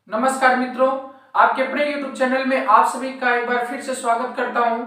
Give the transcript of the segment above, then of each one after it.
नमस्कार मित्रों, आपके अपने YouTube चैनल में आप सभी का एक बार फिर से स्वागत करता हूं।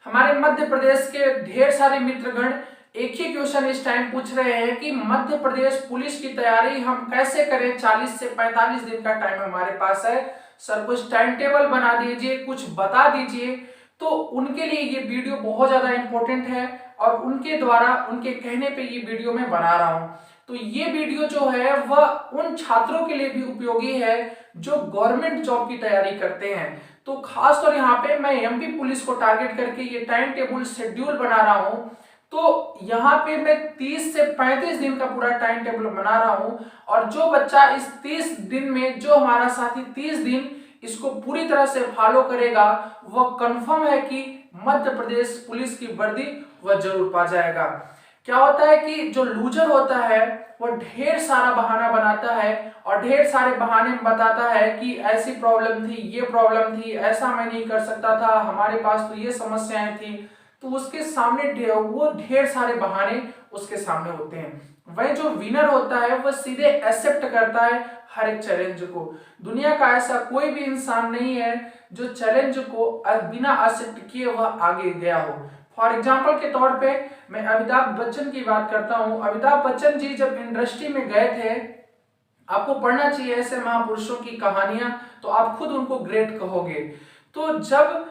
हमारे मध्य प्रदेश के ढेर सारे मित्रगण एक ही क्वेश्चन इस टाइम पूछ रहे हैं कि मध्य प्रदेश पुलिस की तैयारी हम कैसे करें। 40 से 45 दिन का टाइम हमारे पास है सर, कुछ टाइम टेबल बना दीजिए, कुछ बता दीजिए। तो उनके लिए ये वीडियो बहुत ज्यादा इंपॉर्टेंट है और उनके द्वारा उनके कहने पे ये वीडियो मैं बना रहा हूँ। तो ये वीडियो जो है वह उन छात्रों के लिए भी उपयोगी है जो गवर्नमेंट जॉब की तैयारी करते हैं। तो खास तौर यहाँ पे मैं एमपी पुलिस को टारगेट करके ये टाइम टेबल शेड्यूल बना रहा हूँ। तो यहाँ पे मैं 30 से 35 दिन का पूरा टाइम टेबल बना रहा हूँ और जो बच्चा इस 30 दिन में, जो हमारा साथी 30 दिन इसको पूरी तरह से फॉलो करेगा, वह कंफर्म है कि मध्य प्रदेश पुलिस की वर्दी वह जरूर पा जाएगा। क्या होता है कि जो लूजर होता है वह ढेर सारा बहाना बनाता है और ढेर सारे बहाने में बताता है कि ऐसी प्रॉब्लम थी, ये प्रॉब्लम थी, ऐसा मैं नहीं कर सकता था, हमारे पास तो ये समस्याएं थी। तो उसके सामने वो ढेर सारे बहाने उसके सामने होते हैं। वह जो विनर होता है वह सीधे एक्सेप्ट करता है हर एक चैलेंज को। दुनिया का ऐसा कोई भी इंसान नहीं है जो चैलेंज को बिना एक्सेप्ट किए वह आगे गया हो। फॉर एग्जाम्पल के तौर पे मैं अमिताभ बच्चन की बात करता हूं। अमिताभ बच्चन जी जब इंडस्ट्री में गए थे, आपको पढ़ना चाहिए ऐसे महापुरुषों की कहानियां, तो आप खुद उनको ग्रेट कहोगे। तो जब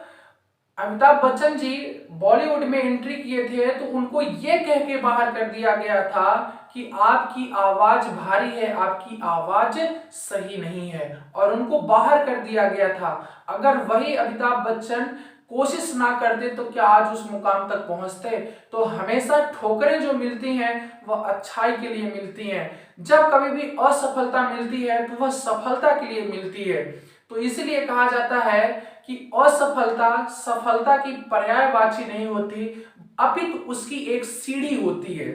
अमिताभ बच्चन जी बॉलीवुड में एंट्री किए थे तो उनको ये कह के बाहर कर दिया गया था कि आपकी आवाज भारी है, आपकी आवाज सही नहीं है, और उनको बाहर कर दिया गया था। अगर वही अमिताभ बच्चन कोशिश ना करते तो क्या आज उस मुकाम तक पहुंचते। तो हमेशा ठोकरें जो मिलती हैं वह अच्छाई के लिए मिलती हैं। जब कभी भी असफलता मिलती है तो वह सफलता के लिए मिलती है। तो इसलिए कहा जाता है कि असफलता सफलता की पर्यायवाची नहीं होती, अपितु उसकी एक सीढ़ी होती है।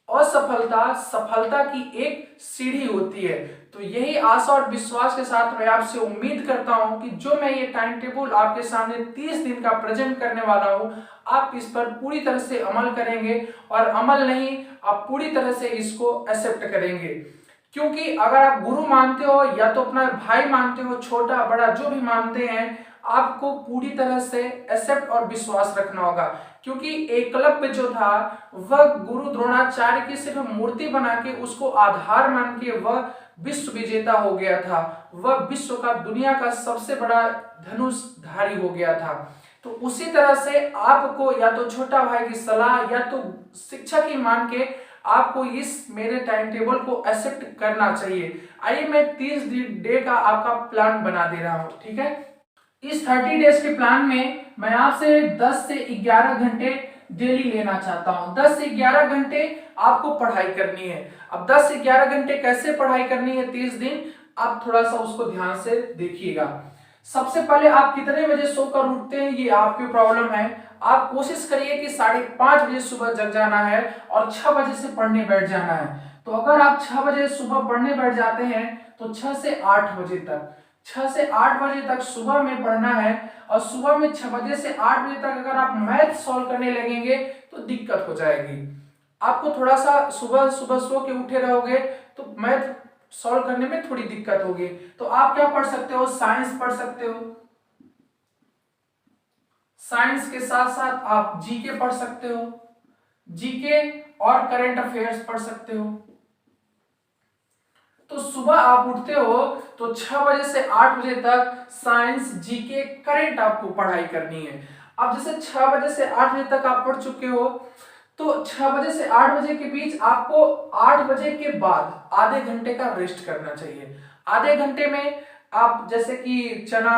असफलता सफलता की एक सीढ़ी होती है। तो यही आशा और विश्वास के साथ मैं आपसे उम्मीद करता हूं कि जो मैं ये टाइम टेबल आपके सामने 30 दिन का प्रेजेंट करने वाला हूं, आप इस पर पूरी तरह से अमल करेंगे, और अमल नहीं, आप पूरी तरह से इसको एक्सेप्ट करेंगे। क्योंकि अगर आप गुरु मानते हो या तो अपना भाई मानते हो, छोटा बड़ा जो भी मानते हैं, आपको पूरी तरह से एक्सेप्ट और विश्वास रखना होगा। क्योंकि एकलव्य जो था वह गुरु द्रोणाचार्य की सिर्फ मूर्ति बना के उसको आधार मान के वह विश्व विजेता हो गया था। वह विश्व का, दुनिया का सबसे बड़ा धनुषधारी हो गया था। तो उसी तरह से आपको या तो छोटा भाई की सलाह या तो शिक्षक ही मान के आपको इस मेरे टाइम टेबल को एक्सेप्ट करना चाहिए। आइए मैं 30 डे का आपका प्लान बना दे रहा हूं, ठीक है। इस 30 डेज के प्लान में मैं आपसे 10 से 11 घंटे डेली लेना चाहता हूं। 10 से 11 घंटे आपको पढ़ाई करनी है। अब 10 से 11 घंटे कैसे पढ़ाई करनी है 30 दिन, आप थोड़ा सा उसको ध्यान से देखिएगा। सबसे पहले आप कितने बजे सोकर उठते हैं ये आपकी प्रॉब्लम है। आप कोशिश करिए कि 5:30 बजे सुबह जग जाना है और 6 बजे से पढ़ने बैठ जाना है। तो अगर आप 6 बजे सुबह पढ़ने बैठ जाते हैं तो 6 से 8 बजे तक, 6 से 8 बजे तक सुबह में पढ़ना है। और सुबह में 6 बजे से 8 बजे तक अगर आप मैथ सॉल्व करने लगेंगे तो दिक्कत हो जाएगी। आपको थोड़ा सा सुबह सुबह सो के उठे रहोगे तो मैथ सॉल्व करने में थोड़ी दिक्कत होगी। तो आप क्या पढ़ सकते हो, साइंस पढ़ सकते हो। साइंस के साथ साथ आप जीके पढ़ सकते हो, जीके और करंट अफेयर्स पढ़ सकते हो। तो सुबह आप उठते हो तो 6 बजे से 8 बजे तक साइंस, जीके, करंट आपको पढ़ाई करनी है। अब जैसे 6 बजे से 8 बजे तक आप पढ़ चुके हो तो 6 बजे से 8 बजे के बीच आपको 8 बजे के बाद आधे घंटे का रेस्ट करना चाहिए। आधे घंटे में आप जैसे कि चना,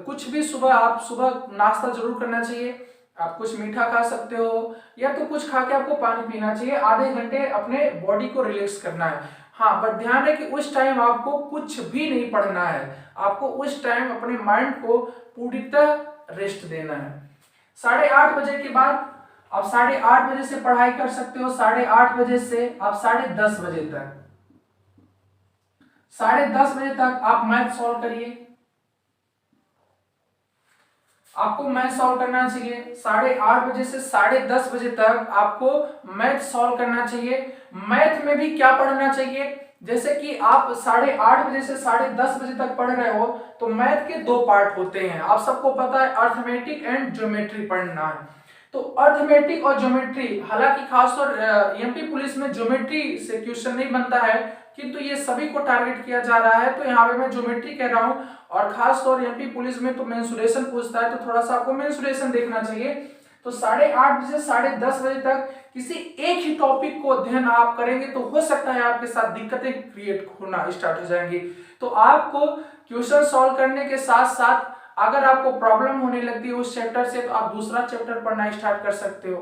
कुछ भी सुबह आप सुबह नाश्ता जरूर करना चाहिए। आप कुछ मीठा खा सकते हो या तो कुछ खा के आपको पानी पीना चाहिए। आधे घंटे अपने बॉडी को रिलैक्स करना है। हाँ, बट ध्यान है कि उस टाइम आपको कुछ भी नहीं पढ़ना है। आपको उस टाइम अपने माइंड को पूरी तरह रेस्ट देना है। 8:30 बजे के बाद आप 8:30 बजे से पढ़ाई कर सकते हो। 8:30 बजे से आप 10:30 बजे तक, 10:30 बजे तक आप मैथ सॉल्व करिए। आपको मैथ सॉल्व करना चाहिए। 8:30 बजे से 10:30 बजे तक आपको मैथ सॉल्व करना चाहिए। मैथ में भी क्या पढ़ना चाहिए, जैसे कि आप 8:30 बजे से 10:30 बजे तक पढ़ रहे हो तो मैथ के दो पार्ट होते हैं, आप सबको पता है, अर्थमेटिक एंड ज्योमेट्री पढ़ना है। तो अर्थमेटिक और ज्योमेट्री, हालांकि खासतौर एमपी पुलिस में ज्योमेट्री से क्वेश्चन नहीं बनता है, किंतु ये सभी को टारगेट किया जा रहा है, तो यहाँ पे मैं ज्योमेट्री कह रहा हूँ। और खासतौर एमपी पुलिस में तो मेंसुरेशन पूछता है, तो थोड़ा सा आपको मेंसुरेशन देखना चाहिए। तो 8:30 बजे से 10:30 बजे तक किसी एक ही टॉपिक को अध्ययन आप करेंगे तो हो सकता है आपके साथ दिक्कतें क्रिएट होना स्टार्ट हो जाएंगी। तो आपको क्वेश्चन सॉल्व करने के साथ साथ अगर आपको प्रॉब्लम होने लगती है उस चैप्टर से, तो आप दूसरा चैप्टर पढ़ना स्टार्ट कर सकते हो।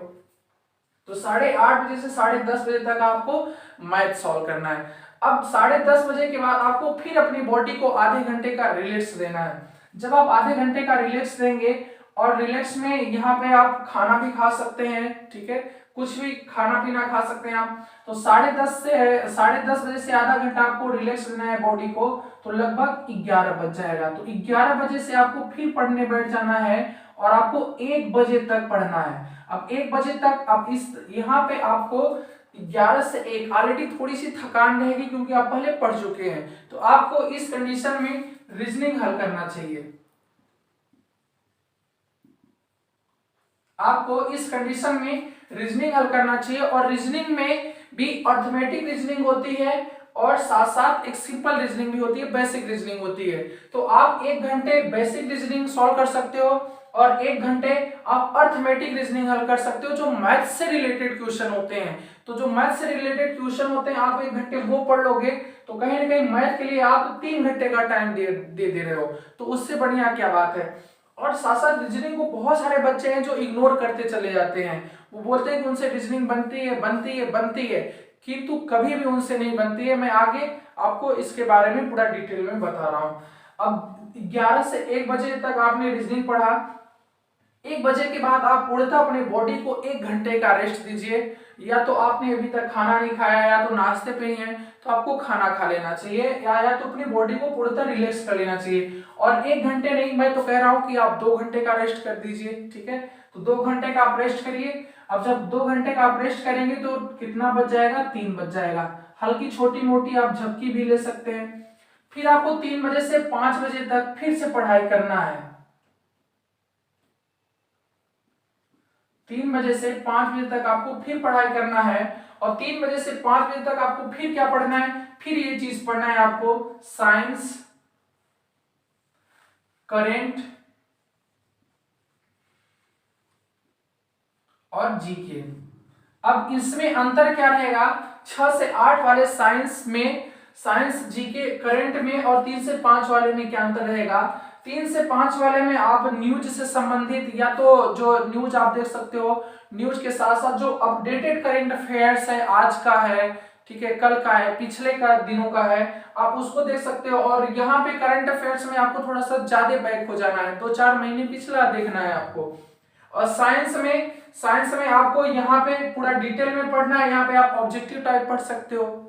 तो 8:30 बजे से 10:30 बजे तक आपको मैथ सॉल्व करना है। अब 10:30 बजे के बाद आपको फिर अपनी बॉडी को आधे घंटे का रिलैक्स देना है। जब आप आधे घंटे का रिलैक्स देंगे, और रिलैक्स में यहाँ पे आप खाना भी खा सकते हैं, ठीक है, कुछ भी खाना पीना खा सकते हैं आप। तो 10:30 बजे से आधा घंटा आपको रिलैक्स देना है बॉडी को, तो लगभग 11 बज जाएगा। तो 11 बजे से आपको फिर पढ़ने बैठ जाना है और आपको 1 बजे तक पढ़ना है। अब 1 बजे तक आप इस यहाँ पे आपको 11 से 1 ऑलरेडी थोड़ी सी थकान रहेगी क्योंकि आप पहले पढ़ चुके हैं। तो आपको इस कंडीशन में रीजनिंग हल करना चाहिए। आपको इस कंडीशन में रीजनिंग हल करना चाहिए, और रीजनिंग में भी अर्थमेटिक रीजनिंग होती है और साथ साथ एक सिंपल रीजनिंग भी होती है, बेसिक रीजनिंग होती है। तो आप 1 घंटे बेसिक रीजनिंग सॉल्व कर सकते हो और 1 घंटे आप अर्थमेटिक रीजनिंग हल कर सकते हो, जो मैथ से रिलेटेड क्वेश्चन होते हैं। तो जो मैथ से रिलेटेड क्वेश्चन होते हैं आप 1 घंटे वो पढ़ लोगे, तो कहीं ना कहीं मैथ के लिए आप 3 घंटे का टाइम दे रहे हो, तो उससे बढ़िया क्या बात है। और साथ साथ रीजनिंग को बहुत सारे बच्चे हैं जो इग्नोर करते चले जाते हैं, वो बोलते हैं कि उनसे रीजनिंग बनती है, किंतु कभी भी उनसे नहीं बनती है। मैं आगे आपको इसके बारे में पूरा डिटेल में बता रहा हूँ। अब 11 से 1 बजे तक आपने रीजनिंग पढ़ा, 1 बजे के बाद आप पूर्णतः अपने बॉडी को 1 घंटे का रेस्ट दीजिए। या तो आपने अभी तक खाना नहीं खाया, या तो नाश्ते पे ही हैं, तो आपको खाना खा लेना चाहिए, या तो अपनी बॉडी को पूर्णतः रिलैक्स कर लेना चाहिए। और 1 घंटे नहीं, मैं तो कह रहा हूँ कि आप 2 घंटे का रेस्ट कर दीजिए, ठीक है। तो 2 घंटे का आप रेस्ट करिए। अब जब 2 घंटे का आप रेस्ट करेंगे तो कितना बज जाएगा, 3 बज जाएगा। हल्की छोटी मोटी आप झपकी भी ले सकते हैं। फिर आपको 3 बजे से 5 बजे तक फिर से पढ़ाई करना है। 3 बजे से 5 बजे तक आपको फिर पढ़ाई करना है, और 3 बजे से 5 बजे तक आपको फिर क्या पढ़ना है, फिर ये चीज पढ़ना है आपको, साइंस, करंट और जीके। अब इसमें अंतर क्या रहेगा, 6 से 8 वाले साइंस में, साइंस जीके करंट में, और 3 से 5 वाले में क्या अंतर रहेगा। 3 से 5 वाले में आप न्यूज से संबंधित, या तो जो न्यूज आप देख सकते हो, न्यूज के साथ साथ जो अपडेटेड करंट अफेयर्स है, आज का है, ठीक है, कल का है, पिछले का दिनों का है, आप उसको देख सकते हो। और यहाँ पे करंट अफेयर्स में आपको थोड़ा सा ज्यादा बैक हो जाना है, 2-4 महीने पिछला देखना है आपको। और साइंस में आपको यहाँ पे पूरा डिटेल में पढ़ना है, यहाँ पे आप ऑब्जेक्टिव टाइप पढ़ सकते हो,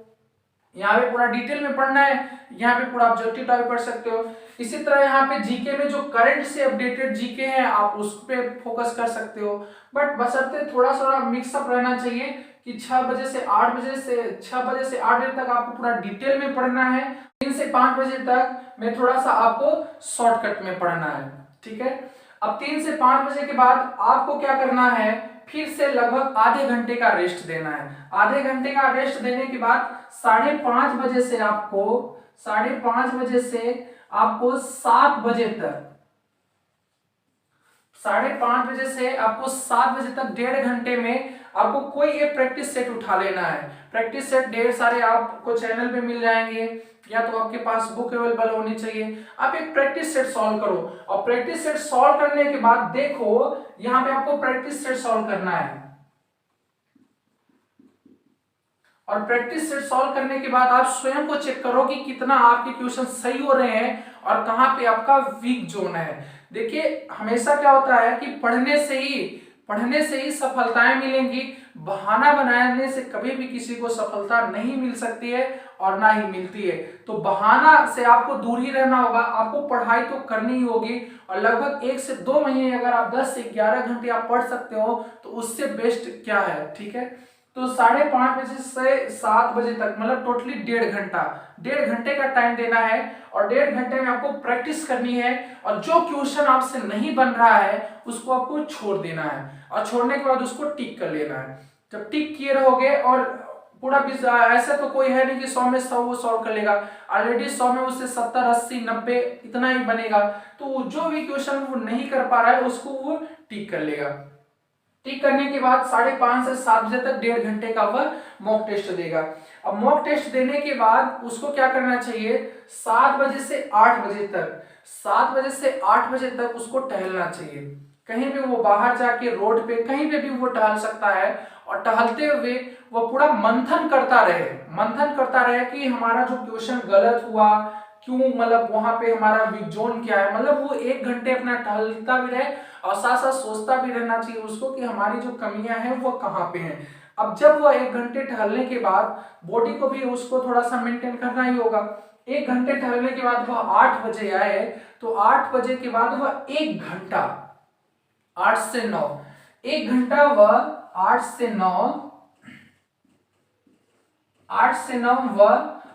यहाँ पे पूरा डिटेल में पढ़ना है, यहाँ पे पूरा ऑब्जेक्टिव टाइप पढ़ सकते हो। इसी तरह यहाँ पे जीके में जो करंट से अपडेटेड जीके हैं आप उस पे फोकस कर सकते हो, बट बशर्ते थोड़ा सा मिक्सअप रहना चाहिए कि 6 बजे से 8 बजे तक आपको पूरा डिटेल में पढ़ना है, 3 से 5 बजे तक में थोड़ा सा आपको शॉर्टकट में पढ़ना है, ठीक है। अब 3 से 5 बजे के बाद आपको क्या करना है, फिर से लगभग आधे घंटे का रेस्ट देना है। आधे घंटे का रेस्ट देने के बाद 5:30 बजे से आपको 5:30 बजे से आपको 7 बजे तक 5:30 बजे से आपको 7 बजे तक 1.5 घंटे में आपको कोई एक प्रैक्टिस सेट उठा लेना है। प्रैक्टिस सेट ढेर सारे आपको चैनल पे मिल जाएंगे, या तो आपके पास बुक अवेलेबल होनी चाहिए। आप एक प्रैक्टिस सेट सॉल्व करो, और प्रैक्टिस सेट सॉल्व करने के बाद देखो यहाँ पे आपको प्रैक्टिस सेट सॉल्व करना है, और प्रैक्टिस सेट सॉल्व करने के बाद आप स्वयं को चेक करो कि कितना आपके क्वेश्चन सही हो रहे हैं और कहाँ पे आपका वीक जोन है। देखिए हमेशा क्या होता है कि पढ़ने से ही सफलताएं मिलेंगी, बहाना बनाने से कभी भी किसी को सफलता नहीं मिल सकती है और ना ही मिलती है। तो बहाना से आपको दूर ही रहना होगा, आपको पढ़ाई तो करनी ही होगी, और लगभग 1 से 2 महीने अगर आप 10 से 11 घंटे आप पढ़ सकते हो तो उससे बेस्ट क्या है, ठीक है। तो 5:30 बजे से 7 बजे तक, मतलब टोटली 1.5 घंटे का टाइम देना है और 1.5 घंटे में आपको प्रैक्टिस करनी है। और जो क्वेश्चन आपसे नहीं बन रहा है उसको आपको छोड़ देना है और छोड़ने के बाद उसको टिक कर लेना है। जब टिक किए रहोगे और पूरा ऐसा तो कोई है नहीं कि 100 में 100 वो सॉल्व कर लेगा, ऑलरेडी 100 में उससे 70, 80, 90 इतना ही बनेगा। तो जो भी क्वेश्चन वो नहीं कर पा रहा है उसको वो टिक कर लेगा। टिक करने के बाद 5:30 से 7 बजे तक 1.5 घंटे का वह मॉक टेस्ट देगा। अब मॉक टेस्ट देने के बाद उसको क्या करना चाहिए, 7 बजे से 8 बजे तक, 7 बजे से 8 बजे तक उसको टहलना चाहिए। कहीं भी वो बाहर जाके रोड पे कहीं पे भी वो टहल सकता है और टहलते हुए वो पूरा मंथन करता रहे कि हमारा जो क्वेश्चन गलत हुआ क्यों, मतलब वहां पे हमारा वीक जोन क्या है। मतलब वो 1 घंटे अपना टहलता भी रहे और साथ साथ सोचता भी रहना चाहिए उसको कि हमारी जो कमियां हैं वो कहाँ पे हैं। अब जब वह 1 घंटे टहलने के बाद बॉडी को भी उसको थोड़ा सा मेंटेन करना ही होगा। 1 घंटे टहलने के बाद वह 8 बजे आए तो 8 बजे के बाद वह 1 घंटा 8 से 9 1 घंटा वह 8 से 9 वह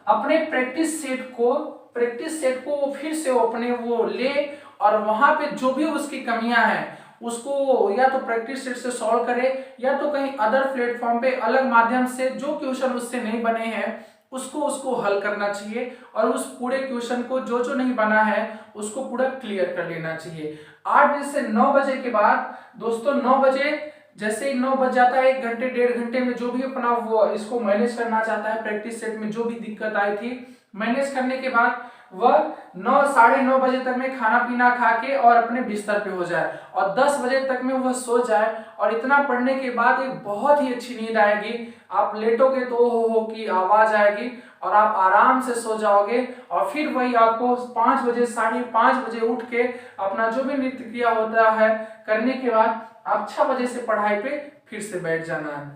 अपने प्रैक्टिस सेट को वो फिर से अपने वो ले और वहां पे जो भी उसकी कमियां हैं उसको या तो प्रैक्टिस सेट से सॉल्व करे या तो कहीं अदर प्लेटफॉर्म पे अलग माध्यम से जो क्वेश्चन उससे नहीं बने हैं उसको हल करना चाहिए और उस पूरे क्वेश्चन को जो नहीं बना है उसको पूरा क्लियर कर लेना चाहिए। 8 बजे से 9 बजे के बाद दोस्तों 9 बजे जैसे ही 9 बज जाता है 1 घंटे 1.5 घंटे में जो भी अपना वो इसको मैनेज करना चाहता है, प्रैक्टिस सेट में जो भी दिक्कत आई थी मैनेज करने के बाद वह 9 साढ़े 9 बजे तक में खाना पीना खा के और अपने बिस्तर पे हो जाए और 10 बजे तक में वह सो जाए। और इतना पढ़ने के बाद एक बहुत ही अच्छी नींद आएगी, आप लेटोगे तो हो की आवाज आएगी और आप आराम से सो जाओगे। और फिर वही आपको 5 बजे 5:30 बजे उठ के अपना जो भी नित्य क्रिया होता है करने के बाद आप 6 बजे से पढ़ाई पे फिर से बैठ जाना है।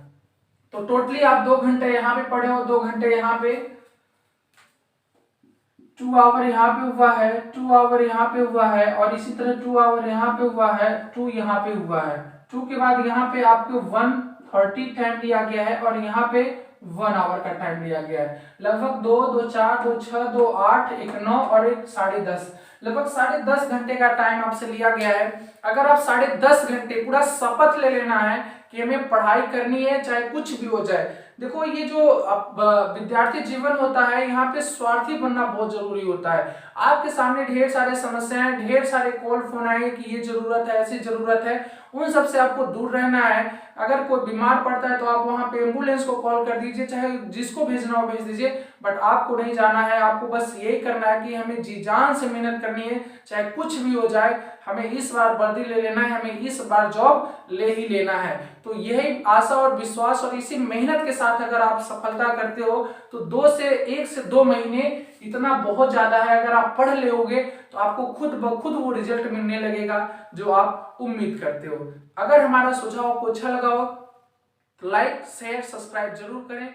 तो टोटली आप 2 घंटे यहाँ पे पढ़े हो, 2 घंटे यहाँ पे, 2 आवर यहाँ पे हुआ है, 2 आवर यहाँ पे हुआ है और इसी तरह 2 आवर यहाँ पे हुआ है, 2 यहाँ पे हुआ है। 2 के बाद यहाँ पे आपको 1:30 टाइम दिया गया है और यहाँ पे 1 आवर का टाइम दिया गया है। लगभग 2, 2, 4, 2, 6, 2, 8, 1, 9 और 1, 10:30, लगभग 10:30 घंटे का टाइम आपसे लिया गया है। अगर आप 10:30 घंटे पूरा शपथ ले लेना है कि हमें पढ़ाई करनी है चाहे कुछ भी हो जाए। देखो ये जो विद्यार्थी जीवन होता है यहाँ पे स्वार्थी बनना बहुत जरूरी होता है। आपके सामने ढेर सारे समस्याएं, ढेर सारे कॉल फोन आए कि ये जरूरत है, ऐसी जरूरत है, उन सब से आपको दूर रहना है। अगर कोई बीमार पड़ता है तो आप वहां पे एम्बुलेंस को कॉल कर दीजिए, चाहे जिसको भेजना हो भेज दीजिए, बट आपको नहीं जाना है। आपको बस यही करना है कि हमें जी जान से मेहनत करनी है, चाहे कुछ भी हो जाए, हमें इस बार वर्दी ले लेना है, हमें इस बार जॉब ले ही लेना है। तो यही आशा और विश्वास और इसी मेहनत के साथ अगर आप सफलता करते हो तो 1 से 2 महीने इतना बहुत ज्यादा है। अगर आप पढ़ लोगे तो आपको खुद ब खुद वो रिजल्ट मिलने लगेगा जो आप उम्मीद करते हो। अगर हमारा सुझाव आपको अच्छा लगा हो तो लाइक शेयर सब्सक्राइब जरूर करें।